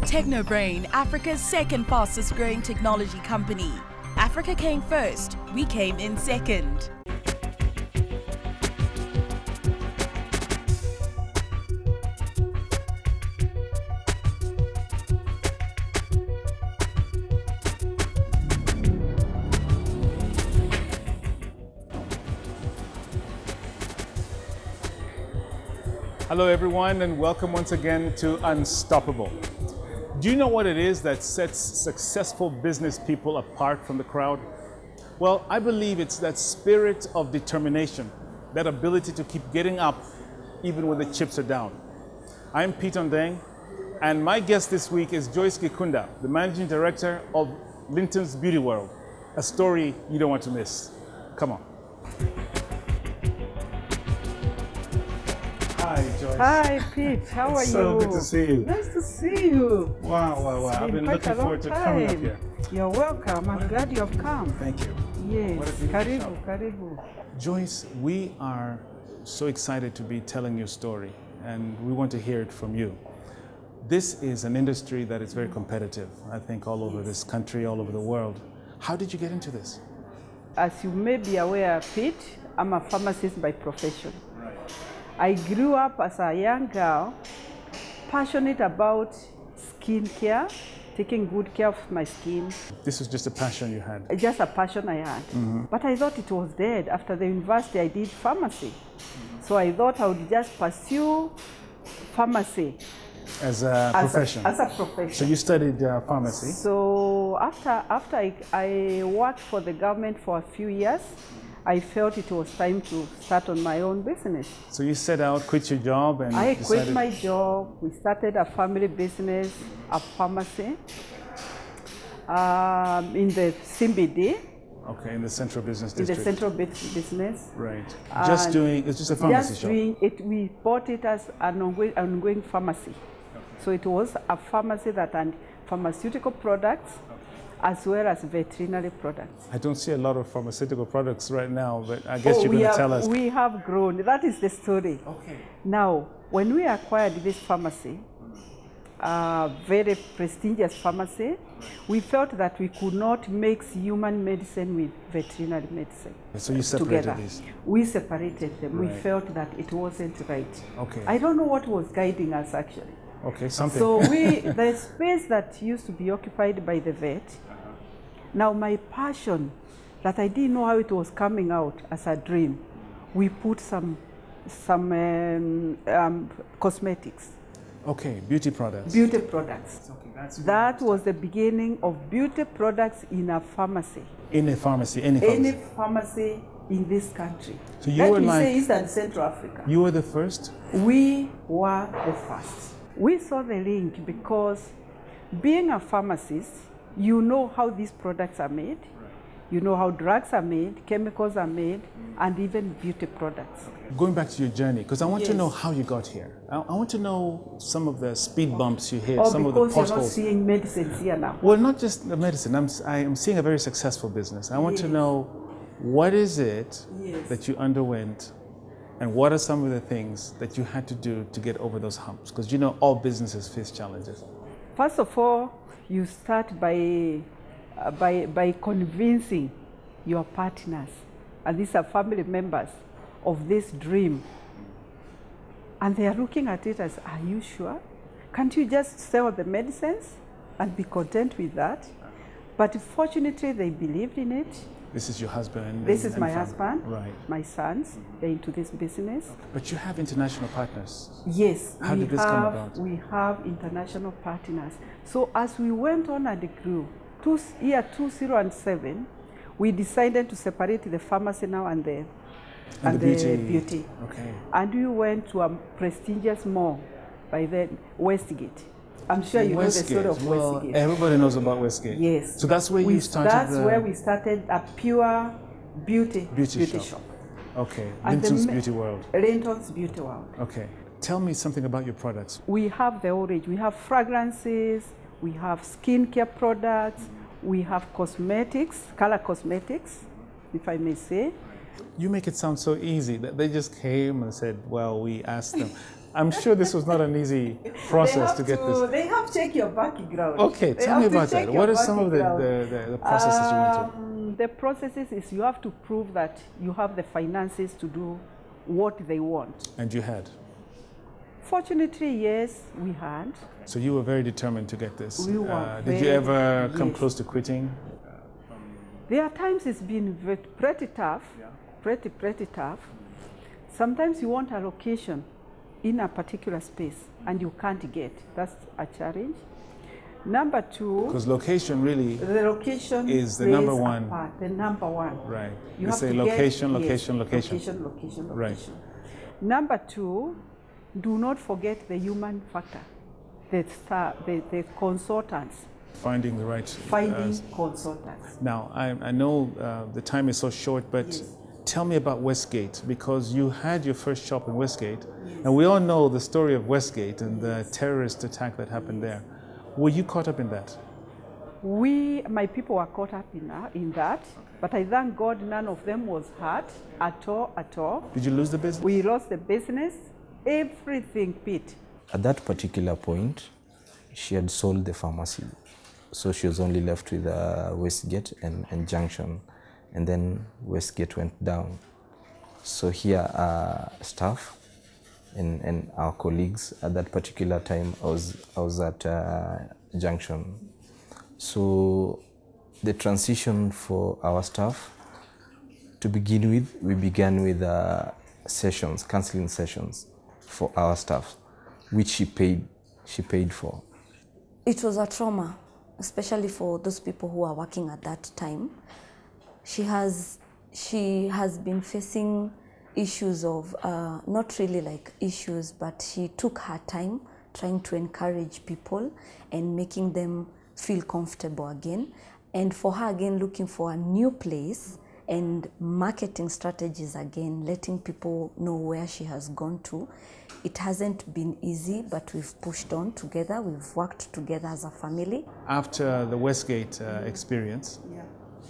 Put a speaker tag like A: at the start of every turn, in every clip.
A: Technobrain, Africa's second fastest growing technology company. Africa came first, we came in second.
B: Hello everyone, and welcome once again to Unstoppable. Do you know what it is that sets successful business people apart from the crowd? Well, I believe it's that spirit of determination, that ability to keep getting up even when the chips are down. I'm Pete Ondeng, and my guest this week is Joyce Gikunda, the Managing Director of Lintons Beauty World, a story you don't want to miss. Come on. Hi, Joyce.
C: Hi, Pete. How are you?
B: So good to see you.
C: Nice to see you.
B: Wow. I've been looking forward to coming up here.
C: You're welcome. I'm glad you have come.
B: Thank you.
C: Yes.
B: What a beautiful shop.
C: Karibu.
B: Joyce, we are so excited to be telling your story, and we want to hear it from you. This is an industry that is very competitive, I think, all over this country, all over the world. How did you get into this?
C: As you may be aware, Pete, I'm a pharmacist by profession. I grew up as a young girl, passionate about skincare, taking good care of my skin.
B: This was just a passion you had?
C: Just a passion I had. But I thought it was dead. After the university, I did pharmacy. So I thought I would just pursue pharmacy.
B: As a profession?
C: As a profession.
B: So you studied pharmacy?
C: So after I worked for the government for a few years, I felt it was time to start on my own business.
B: So you set out, quit your job, and
C: I quit my job. We started a family business, a pharmacy, in the CNBC.
B: Okay, in the Central Business District.
C: In the Central Business.
B: Right. It's just a pharmacy shop.
C: Doing it, we bought it as an ongoing pharmacy. Okay. So it was a pharmacy that had pharmaceutical products, as well as veterinary products.
B: I don't see a lot of pharmaceutical products right now, but I guess you're going to tell us.
C: We have grown. That is the story.
B: Okay.
C: Now, when we acquired this pharmacy, a very prestigious pharmacy, we felt that we could not mix human medicine with veterinary medicine.
B: So you separated
C: together.
B: These?
C: We separated them.
B: Right.
C: We felt that it wasn't right.
B: Okay.
C: I don't know what was guiding us actually.
B: Okay, something.
C: So the space that used to be occupied by the vet, now my passion, that I didn't know how it was coming out as a dream, we put some cosmetics.
B: Okay, beauty products.
C: Beauty products.
B: Okay,
C: that was the beginning of beauty products in a pharmacy.
B: In a pharmacy, any pharmacy?
C: Any pharmacy in this country.
B: So you were like...
C: say East and Central Africa.
B: You were the first?
C: We were the first. We saw the link because being a pharmacist, you know how these products are made, you know how drugs are made, chemicals are made, and even beauty products.
B: Going back to your journey, because I want to know how you got here. I want to know some of the speed bumps you hit, some of the potholes.
C: Because you're not seeing medicines here now.
B: Well, not just the medicine. I'm seeing a very successful business. I want to know, what is it that you underwent, and what are some of the things that you had to do to get over those humps? Because you know all businesses face challenges.
C: First of all, you start by convincing your partners, and these are family members, of this dream. And they are looking at it as, are you sure? Can't you just sell the medicines and be content with that? But fortunately, they believed in it.
B: This is your husband?
C: This is my husband,
B: right.
C: My sons, they're into this business.
B: Okay. But you have international partners.
C: Yes.
B: How did this come about?
C: We have international partners. So as we went on and grew, year 2007, we decided to separate the pharmacy now and the beauty.
B: Okay.
C: And we went to a prestigious mall by then, Westgate. I'm sure you know the story of Westgate.
B: Everybody knows about Westgate.
C: Yes.
B: So that's where you started.
C: That's where we started a pure beauty shop.
B: Okay. Lintons Beauty World.
C: Lintons Beauty World.
B: Okay. Tell me something about your products.
C: We have the whole range. We have fragrances. We have skincare products. We have cosmetics, color cosmetics, if I may say.
B: You make it sound so easy that they just came and said, well, we asked them. I'm sure this was not an easy process to get this.
C: They have to check your background.
B: Okay, tell me about that. What are some of the processes you went through?
C: The processes is you have to prove that you have the finances to do what they want.
B: And you had?
C: Fortunately, yes, we had.
B: So you were very determined to get this.
C: We were
B: did you ever come close to quitting?
C: There are times it's been pretty tough, pretty tough. Sometimes you want a location in a particular space and you can't get. That's a challenge. Number two,
B: because location really
C: the location
B: is the number one.
C: The number one.
B: Right.
C: You
B: have
C: say
B: to location. Right.
C: Number two, do not forget the human factor, the consultants.
B: Finding the right.
C: Finding consultants.
B: Now, I know the time is so short, but tell me about Westgate, because you had your first shop in Westgate, and we all know the story of Westgate and the terrorist attack that happened there. Were you caught up in that?
C: My people were caught up in that, but I thank God none of them was hurt at all.
B: Did you lose the business?
C: We lost the business, everything, Pete.
D: At that particular point, she had sold the pharmacy, so she was only left with Westgate and Junction, and then Westgate went down. So here our staff and our colleagues at that particular time, I was at Junction. So the transition for our staff, to begin with, we began with sessions, counseling sessions for our staff, which she paid for.
E: It was a trauma, especially for those people who are working at that time. She has been facing issues of, not really like issues, but she took her time trying to encourage people and making them feel comfortable again. And for her again, looking for a new place and marketing strategies again, letting people know where she has gone to. It hasn't been easy, but we've pushed on together. We've worked together as a family. After
B: the Westgate experience,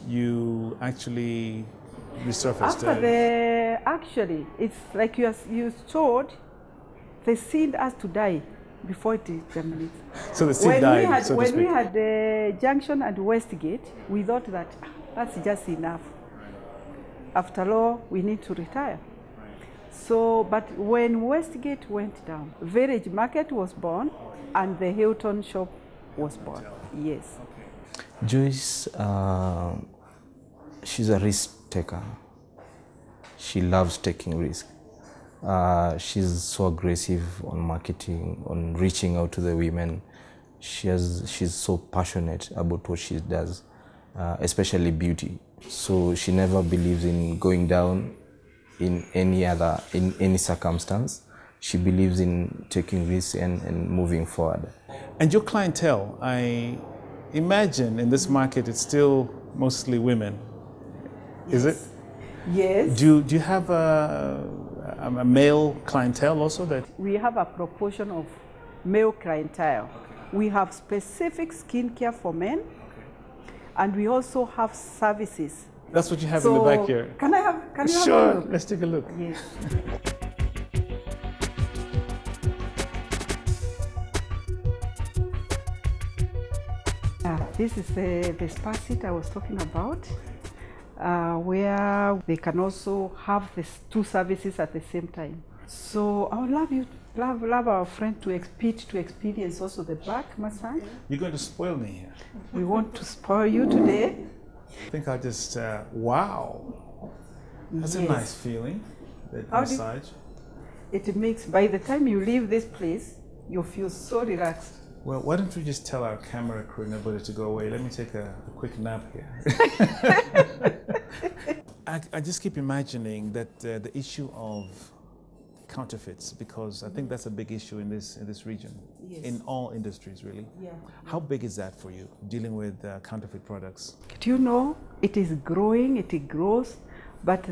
B: you actually resurfaced.
C: Actually, it's like you told, they sent us to die before it terminates.
B: So the seed died, so to speak.
C: When we had the Junction and Westgate, we thought that that's just enough. After all, we need to retire. So, but when Westgate went down, Village Market was born and the Hilton shop was born. Yes.
D: Joyce, she's a risk taker. She loves taking risks. She's so aggressive on marketing, on reaching out to the women. She's so passionate about what she does, especially beauty. So she never believes in going down in any circumstance. She believes in taking risks and moving forward.
B: And your clientele, I imagine in this market it's still mostly women. Is it?
C: Yes.
B: Do you have a male clientele also? That
C: we have a proportion of male clientele. We have specific skincare for men, and we also have services.
B: That's what you have in the back here.
C: Can you have a look?
B: Sure, let's take a look.
C: Yes. This is the spa seat I was talking about, where they can also have these two services at the same time. So I would love our friend to experience also the back massage.
B: You're going to spoil me here.
C: We want to spoil you today.
B: I think I'll just, wow. That's a nice feeling, that massage.
C: It makes, by the time you leave this place, you feel so relaxed.
B: Well, why don't we just tell our camera crew and everybody to go away? Let me take a quick nap here. I just keep imagining that the issue of counterfeits, because I think that's a big issue in this region, in all industries really. Yeah. How big is that for you, dealing with counterfeit products?
C: Do you know, it is growing, it grows, but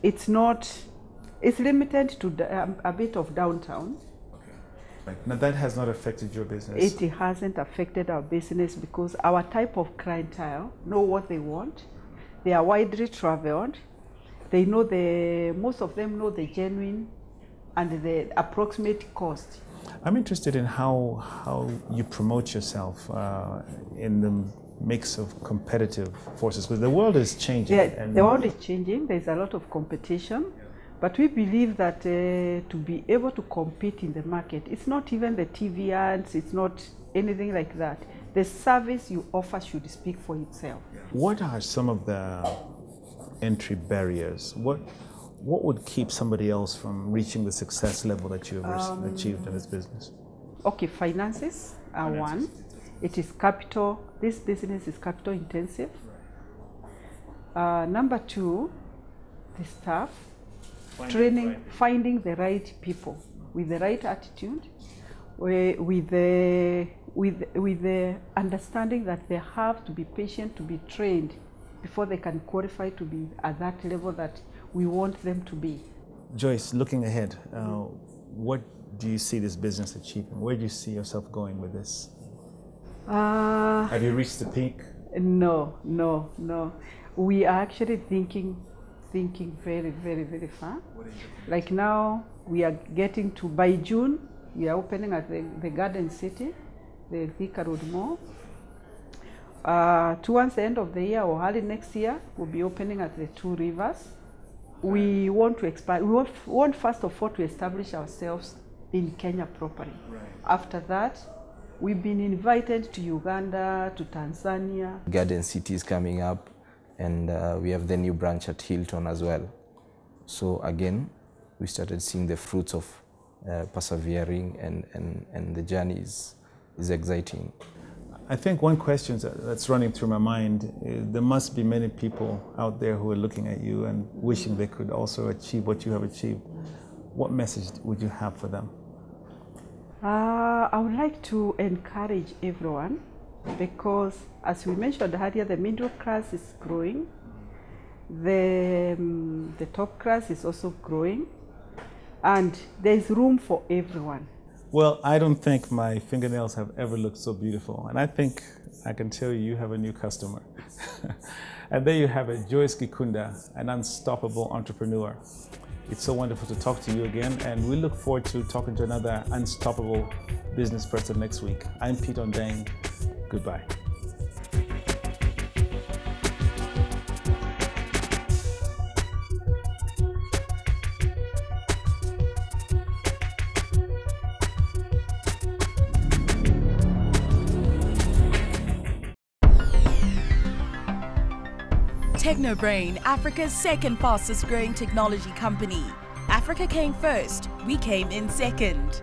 C: it's limited to a bit of downtown.
B: Now that has not affected your business?
C: It hasn't affected our business because our type of clientele know what they want. They are widely traveled. They know most of them know the genuine and the approximate cost.
B: I'm interested in how you promote yourself in the mix of competitive forces, because the world is changing.
C: Yeah,
B: and
C: the world is changing. There's a lot of competition, but we believe that to be able to compete in the market, it's not even the TV ads, it's not anything like that. The service you offer should speak for itself.
B: What are some of the entry barriers? What would keep somebody else from reaching the success level that you have achieved in this business?
C: Okay, finances are one. It is capital. This business is capital intensive. Number two, the staff. Training, finding the right people with the right attitude, with the understanding that they have to be patient, to be trained before they can qualify to be at that level that we want them to be.
B: Joyce, looking ahead, what do you see this business achieving? Where do you see yourself going with this? Have you reached the peak?
C: No. We are actually thinking very, very, very far. Like now, we are getting to, by June, we are opening at the Garden City, the Thika Road Mall. Towards the end of the year or early next year, we'll be opening at the Two Rivers. We want to expand. We want first of all to establish ourselves in Kenya properly.
B: Right.
C: After that, we've been invited to Uganda, to Tanzania.
D: Garden City is coming up, and we have the new branch at Hilton as well. So again, we started seeing the fruits of persevering, and the journey is exciting.
B: I think one question that's running through my mind is there must be many people out there who are looking at you and wishing they could also achieve what you have achieved. What message would you have for them?
C: I would like to encourage everyone, because as we mentioned earlier, the middle class is growing. The top class is also growing, and there's room for everyone.
B: Well, I don't think my fingernails have ever looked so beautiful, and I think I can tell you have a new customer. And there you have it, Joyce Gikunda, an unstoppable entrepreneur. It's so wonderful to talk to you again, and we look forward to talking to another unstoppable business person next week. I'm Pete Ondang. Goodbye.
A: Technobrain, Africa's second fastest growing technology company. Africa came first, we came in second.